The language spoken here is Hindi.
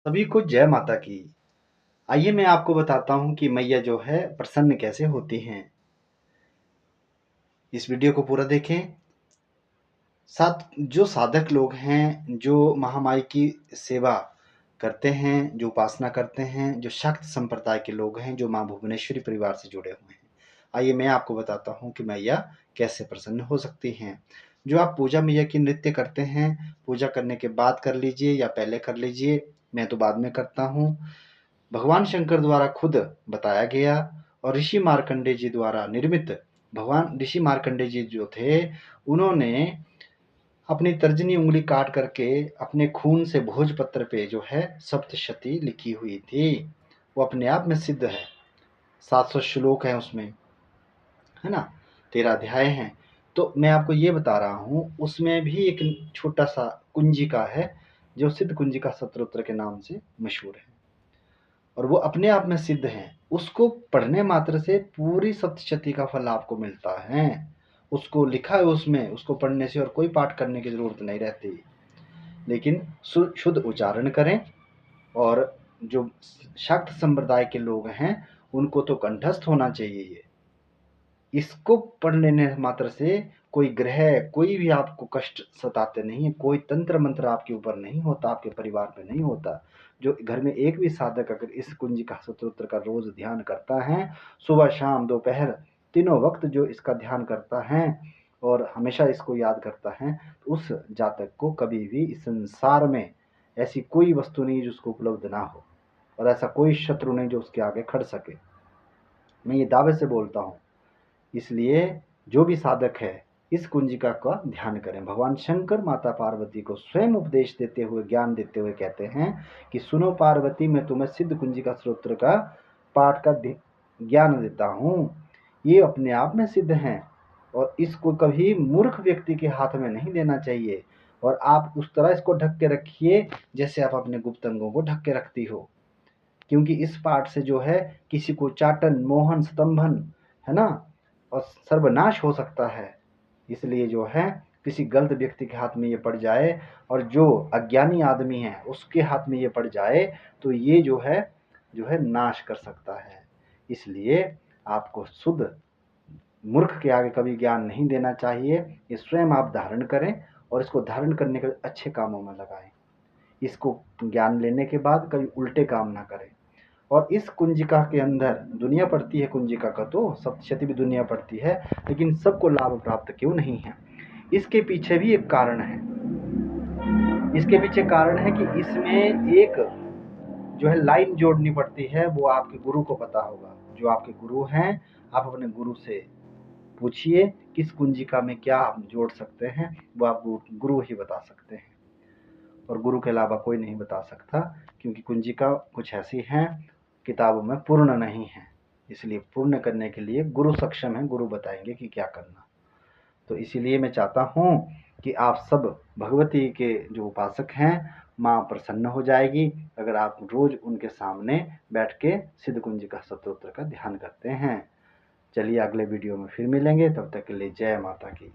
सभी को जय माता की। आइए मैं आपको बताता हूँ कि मैया जो है प्रसन्न कैसे होती हैं। इस वीडियो को पूरा देखें। जो साधक लोग हैं, जो महामाई की सेवा करते हैं, जो उपासना करते हैं, जो शाक्त संप्रदाय के लोग हैं, जो माँ भुवनेश्वरी परिवार से जुड़े हुए हैं, आइए मैं आपको बताता हूँ कि मैया कैसे प्रसन्न हो सकती हैं। जो आप पूजा मैया की नृत्य करते हैं, पूजा करने के बाद कर लीजिए या पहले कर लीजिए, मैं तो बाद में करता हूँ। भगवान शंकर द्वारा खुद बताया गया और ऋषि मार्कंडेय जी द्वारा निर्मित। भगवान ऋषि मार्कंडेय जी जो थे, उन्होंने अपनी तर्जनी उंगली काट करके अपने खून से भोजपत्र पे जो है सप्तशती लिखी हुई थी। वो अपने आप में सिद्ध है। 700 श्लोक हैं उसमें, है ना, 13 अध्याय हैं। तो मैं आपको ये बता रहा हूँ, उसमें भी एक छोटा सा कुंजिका है जो सिद्ध कुंजिका स्तोत्र के नाम से मशहूर है और वो अपने आप में सिद्ध है। उसको पढ़ने मात्र से पूरी सप्तशती का फल आपको मिलता है। उसको लिखा है उसमें, उसको पढ़ने से और कोई पाठ करने की ज़रूरत नहीं रहती। लेकिन शुद्ध उच्चारण करें। और जो शाक्त संप्रदाय के लोग हैं, उनको तो कंठस्थ होना चाहिए ये। इसको पढ़ लेने मात्र से कोई ग्रह, कोई भी आपको कष्ट सताते नहीं है, कोई तंत्र मंत्र आपके ऊपर नहीं होता, आपके परिवार पे नहीं होता। जो घर में एक भी साधक अगर इस कुंजिका स्तोत्र का रोज ध्यान करता है, सुबह शाम दोपहर तीनों वक्त जो इसका ध्यान करता है और हमेशा इसको याद करता है, तो उस जातक को कभी भी इस संसार में ऐसी कोई वस्तु नहीं जिसको उपलब्ध ना हो और ऐसा कोई शत्रु नहीं जो उसके आगे खड़ सके। मैं ये दावे से बोलता हूँ। इसलिए जो भी साधक है, इस कुंजिका का ध्यान करें। भगवान शंकर माता पार्वती को स्वयं उपदेश देते हुए, ज्ञान देते हुए कहते हैं कि सुनो पार्वती, मैं तुम्हें सिद्ध कुंजिका स्तोत्र का पाठ का ज्ञान देता हूँ। ये अपने आप में सिद्ध हैं और इसको कभी मूर्ख व्यक्ति के हाथ में नहीं देना चाहिए। और आप उस तरह इसको ढक के रखिए जैसे आप अपने गुप्त अंगों को ढक के रखती हो, क्योंकि इस पाठ से जो है किसी को चाटन, मोहन, स्तंभन, है ना, और सर्वनाश हो सकता है। इसलिए जो है किसी गलत व्यक्ति के हाथ में ये पड़ जाए और जो अज्ञानी आदमी है उसके हाथ में ये पड़ जाए, तो ये जो है नाश कर सकता है। इसलिए आपको शुद्ध मूर्ख के आगे कभी ज्ञान नहीं देना चाहिए। ये स्वयं आप धारण करें और इसको धारण करने के अच्छे कामों में लगाएं। इसको ज्ञान लेने के बाद कभी उल्टे काम ना करें। और इस कुंजिका के अंदर दुनिया पड़ती है, कुंजिका का तो सप्तशती भी दुनिया पड़ती है, लेकिन सबको लाभ प्राप्त क्यों नहीं है? इसके पीछे भी एक कारण है। इसके पीछे कारण है कि इसमें एक जो है लाइन जोड़नी पड़ती है, वो आपके गुरु को पता होगा। जो आपके गुरु हैं, आप अपने गुरु से पूछिए किस कुंजिका में क्या हम जोड़ सकते हैं, वो आपको गुरु ही बता सकते हैं और गुरु के अलावा कोई नहीं बता सकता। क्योंकि कुंजिका कुछ ऐसी हैं, किताबों में पूर्ण नहीं है। इसलिए पूर्ण करने के लिए गुरु सक्षम है, गुरु बताएंगे कि क्या करना। तो इसीलिए मैं चाहता हूँ कि आप सब भगवती के जो उपासक हैं, माँ प्रसन्न हो जाएगी अगर आप रोज उनके सामने बैठ के सिद्ध कुंजिका स्तोत्र का ध्यान करते हैं। चलिए अगले वीडियो में फिर मिलेंगे, तब तक के लिए जय माता की।